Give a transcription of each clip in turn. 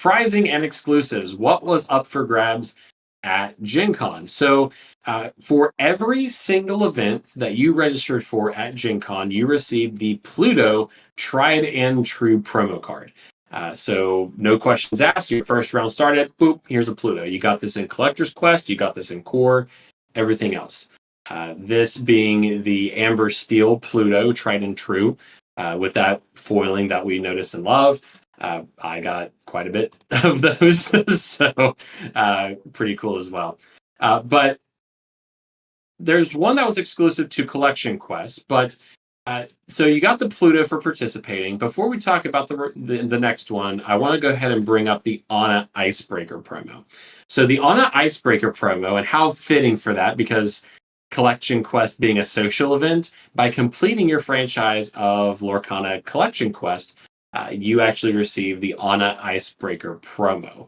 prizing and exclusives. What was up for grabs at Gen Con? So for every single event that you registered for at Gen Con, you received the Pluto Tried and True promo card. So no questions asked. Your first round started. Boop, here's a Pluto. You got this in Collector's Quest. You got this in Core. Everything else. This being the Amber Steel Pluto Tried and True with that foiling that we noticed and love. I got quite a bit of those, so pretty cool as well. But there's one that was exclusive to Collection Quest, but so you got the Pluto for participating. Before we talk about the next one, I want to go ahead and bring up the Anna Icebreaker promo. So the Anna Icebreaker promo, and how fitting for that, because Collection Quest being a social event, by completing your franchise of Lorcana Collection Quest, you actually receive the Anna Icebreaker promo.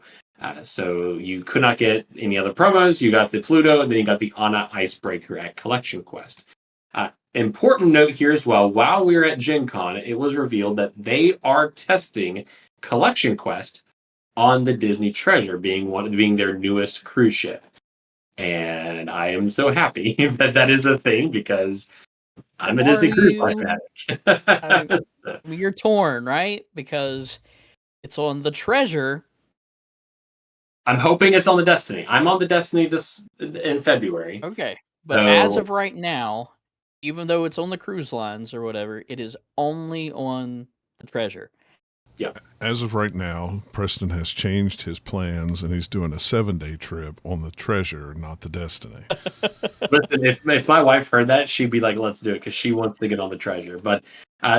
So you could not get any other promos. You got the Pluto, and then you got the Anna Icebreaker at Collection Quest. Important note here as well, while we were at Gen Con, it was revealed that they are testing Collection Quest on the Disney Treasure, being their newest cruise ship. And I am so happy that that is a thing, because I'm a Disney cruise line fanatic. You're torn, right? Because it's on the Treasure. I'm hoping it's on the Destiny. I'm on the Destiny in February. Okay. But as of right now, even though it's on the cruise lines or whatever, it is only on the Treasure. Yeah. As of right now, Preston has changed his plans and he's doing a 7-day trip on the Treasure, not the Destiny. Listen, if my wife heard that, she'd be like, let's do it, because she wants to get on the Treasure. But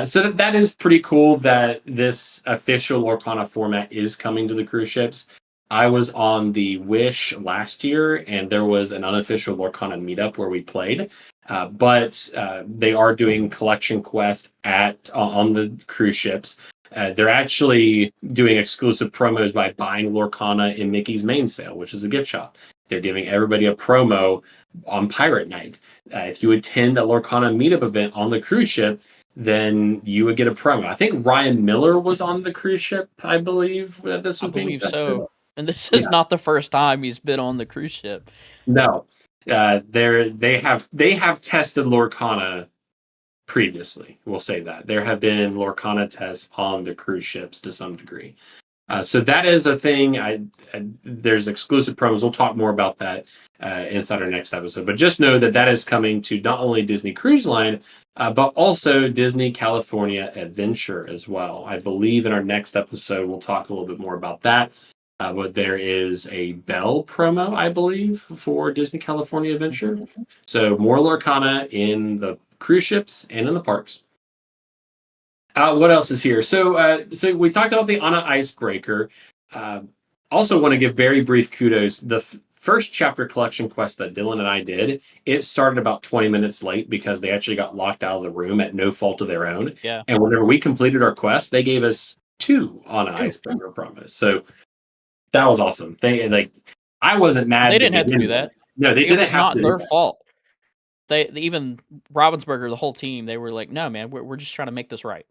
so that is pretty cool that this official Lorcana format is coming to the cruise ships. I was on the Wish last year, and there was an unofficial Lorcana meetup where we played. But they are doing Collection Quest on the cruise ships. They're actually doing exclusive promos by buying Lorcana in Mickey's main sale, which is a gift shop. They're giving everybody a promo on Pirate Night. If you attend a Lorcana meetup event on the cruise ship, then you would get a promo. I think Ryan Miller was on the cruise ship, I believe, that this was being tested. So. And this is not the first time he's been on the cruise ship. No. They have tested Lorcana previously. We'll say that. There have been Lorcana tests on the cruise ships to some degree. So that is a thing. There's exclusive promos. We'll talk more about that inside our next episode. But just know that that is coming to not only Disney Cruise Line, but also Disney California Adventure as well. I believe in our next episode, we'll talk a little bit more about that. But there is a Belle promo, I believe, for Disney California Adventure. So more Lorcana in the cruise ships and in the parks. What else is here? So we talked about the Anna Icebreaker. Also want to give very brief kudos. The first chapter Collection Quest that Dylan and I did, it started about 20 minutes late because they actually got locked out of the room at no fault of their own. Yeah. And whenever we completed our quest, they gave us 2 Anna Icebreaker promos. So that was awesome. I wasn't mad. They didn't have to do that. No, they didn't have to. It was not their fault. They even Ravensburger, the whole team, they were like, "No, man, we're just trying to make this right."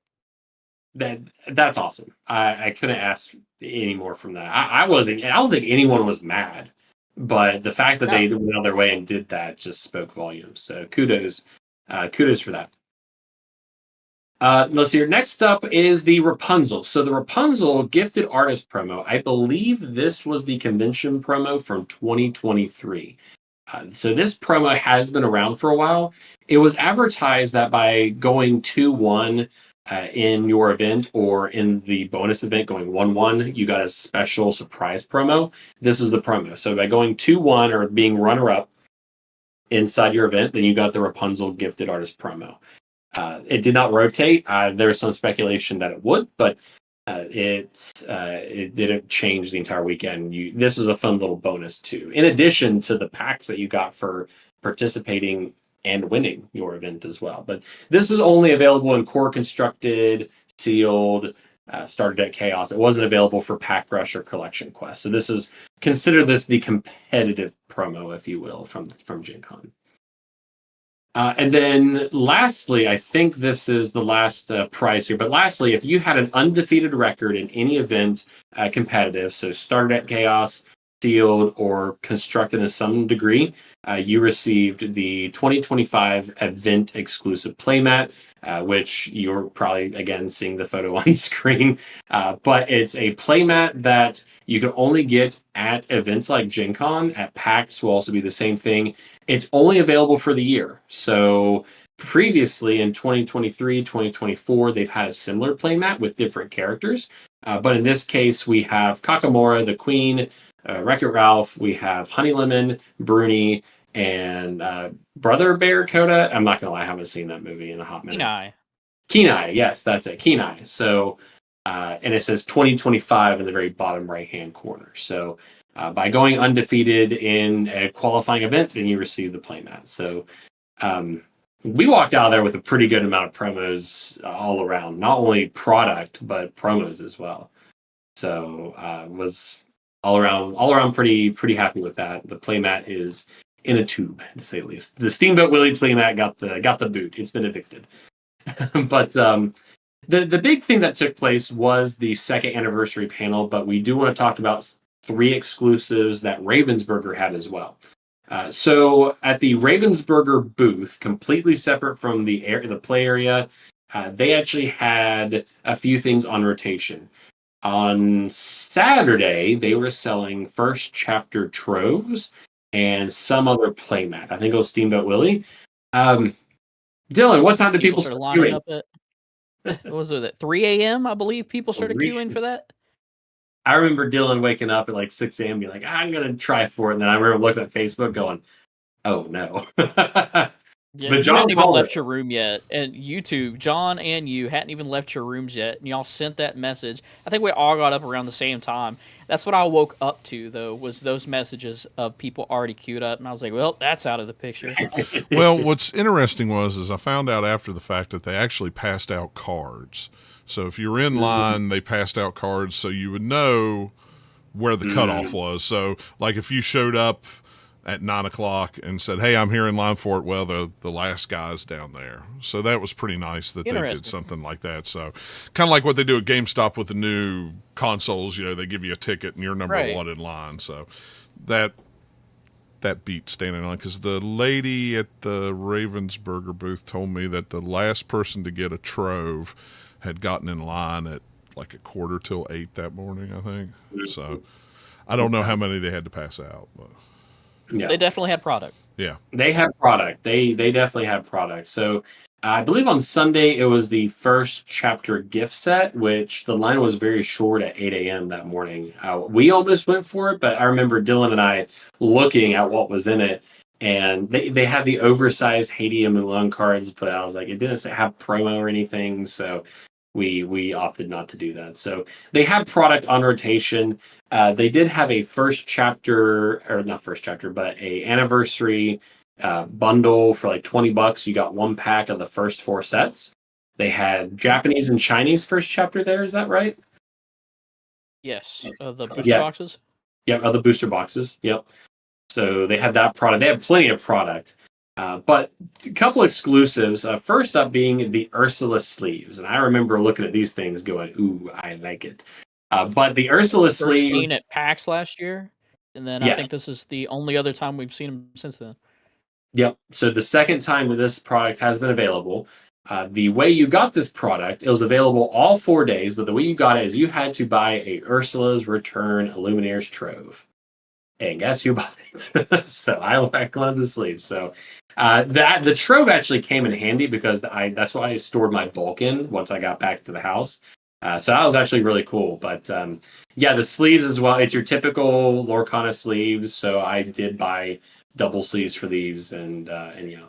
That's awesome. I couldn't ask any more from that. I wasn't. I don't think anyone was mad, but the fact that they went out of their way and did that just spoke volumes. So kudos for that. Let's see here. Next up is the Rapunzel. So the Rapunzel gifted artist promo. I believe this was the convention promo from 2023. So this promo has been around for a while. It was advertised that by going 2-1 in your event, or in the bonus event going 1-1, you got a special surprise promo. This is the promo. So by going 2-1 or being runner-up inside your event, then you got the Rapunzel gifted artist promo. It did not rotate. There was some speculation that it would, but it didn't change the entire weekend. This is a fun little bonus too, in addition to the packs that you got for participating and winning your event as well. But this is only available in core constructed, sealed, starter deck chaos. It wasn't available for pack rush or collection quest. So consider this the competitive promo, if you will, from Gen Con. And then lastly, I think this is the last prize here, but lastly, if you had an undefeated record in any event competitive, so started at Chaos, sealed, or constructed in some degree, you received the 2025 event exclusive playmat, which you're probably, again, seeing the photo on screen. But it's a playmat that you can only get at events like Gen Con. At PAX will also be the same thing. It's only available for the year. So previously in 2023, 2024, they've had a similar playmat with different characters. But in this case, we have Kakamora, the Queen, Wreck-It Ralph, we have Honey Lemon, Bruni, and Brother Bear Coda. I'm not going to lie, I haven't seen that movie in a hot minute. Kenai, yes, that's it. Kenai. So, and it says 2025 in the very bottom right-hand corner. So, by going undefeated in a qualifying event, then you receive the playmat. So, we walked out there with a pretty good amount of promos all around, not only product but promos as well. So, was all around pretty happy with that. The playmat is in a tube, to say the least. The Steamboat Willie playmat got the boot. It's been evicted. But the big thing that took place was the second anniversary panel, but we do want to talk about 3 exclusives that Ravensburger had as well. So at the Ravensburger booth, completely separate from the play area, they actually had a few things on rotation. On Saturday, they were selling first chapter troves and some other playmat. I think it was Steamboat Willie. Dylan, what time did people start lining up at? What was it? At 3 a.m. I believe people started queuing for that. I remember Dylan waking up at like 6 a.m. being like, I'm going to try for it. And then I remember looking at Facebook going, oh no. Yeah, but you John hadn't even called left it. your room yet. And you two, John and you, hadn't even left your rooms yet. And y'all sent that message. I think we all got up around the same time. That's what I woke up to, though, was those messages of people already queued up. And I was like, well, that's out of the picture. Well, what's interesting is I found out after the fact that they actually passed out cards. So if you were in line, they passed out cards so you would know where the cutoff was. So, like, if you showed up at 9 o'clock and said, hey, I'm here in line for it, well, the last guy's down there. So that was pretty nice that they did something like that. So kind of like what they do at GameStop with the new consoles, they give you a ticket and you're number 1 in line. So that beat standing on, because the lady at the Ravensburger booth told me that the last person to get a trove had gotten in line at like 7:45 that morning, I think. So I don't know how many they had to pass out, but yeah. They definitely had product. Yeah. They had product. They definitely had product. So I believe on Sunday it was the first chapter gift set, which the line was very short at 8 a.m. that morning. We almost went for it, but I remember Dylan and I looking at what was in it, and they had the oversized Haiti and Malone cards, but I was like, it didn't have promo or anything, so we opted not to do that. So they had product on rotation. They did have a first chapter, or not first chapter, but a anniversary bundle for like $20. You got 1 pack of the first 4 sets. They had Japanese and Chinese first chapter there. Is that right? Yes. The booster boxes? Yep, the booster boxes. Yep. So they had that product. They had plenty of product. But a couple exclusives. First up being the Ursula Sleeves. And I remember looking at these things going, ooh, I like it. But the Ursula Sleeves... seen at PAX last year. And then I think this is the only other time we've seen them since then. Yep. So the second time that this product has been available, the way you got this product, it was available all 4 days, but the way you got it is you had to buy a Ursula's Return Illuminator's Trove. And guess who bought it? So I like one of the sleeves. So the Trove actually came in handy because that's why I stored my bulk in once I got back to the house. So that was actually really cool. But the sleeves as well. It's your typical Lorcana sleeves. So I did buy double sleeves for these, and yeah.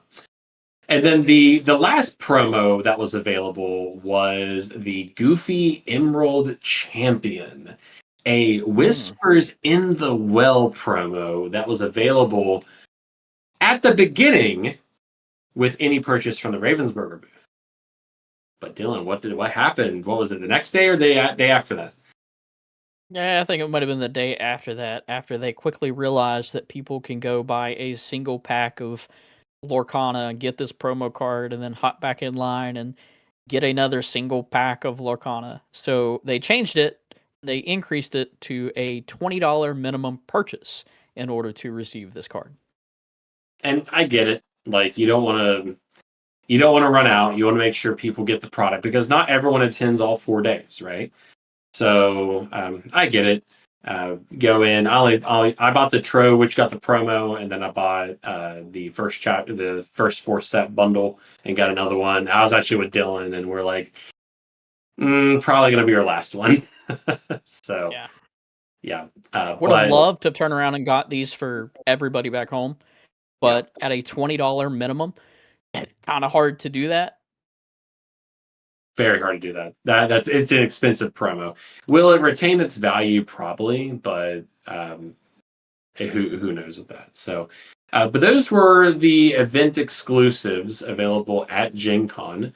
And then the last promo that was available was the Goofy Emerald Champion, a Whispers in the Well promo that was available at the beginning with any purchase from the Ravensburger booth. But Dylan, what happened? What was it, the next day or day after that? Yeah, I think it might have been the day after that, after they quickly realized that people can go buy a single pack of Lorcana, get this promo card, and then hop back in line and get another single pack of Lorcana. So they changed it. They increased it to a $20 minimum purchase in order to receive this card. And I get it. Like you don't want to run out. You want to make sure people get the product because not everyone attends all 4 days, right? So I get it. Go in. I bought the Trove, which got the promo, and then I bought the first 4 set bundle, and got another one. I was actually with Dylan, and we're like, probably gonna be our last one. So yeah. Would have But loved to turn around and got these for everybody back home, but at a $20 minimum, it's kind of hard to do that. very hard to do that. It's an expensive promo. Will it retain its value? Probably, but who knows with that. So, but those were the event exclusives available at Gen Con.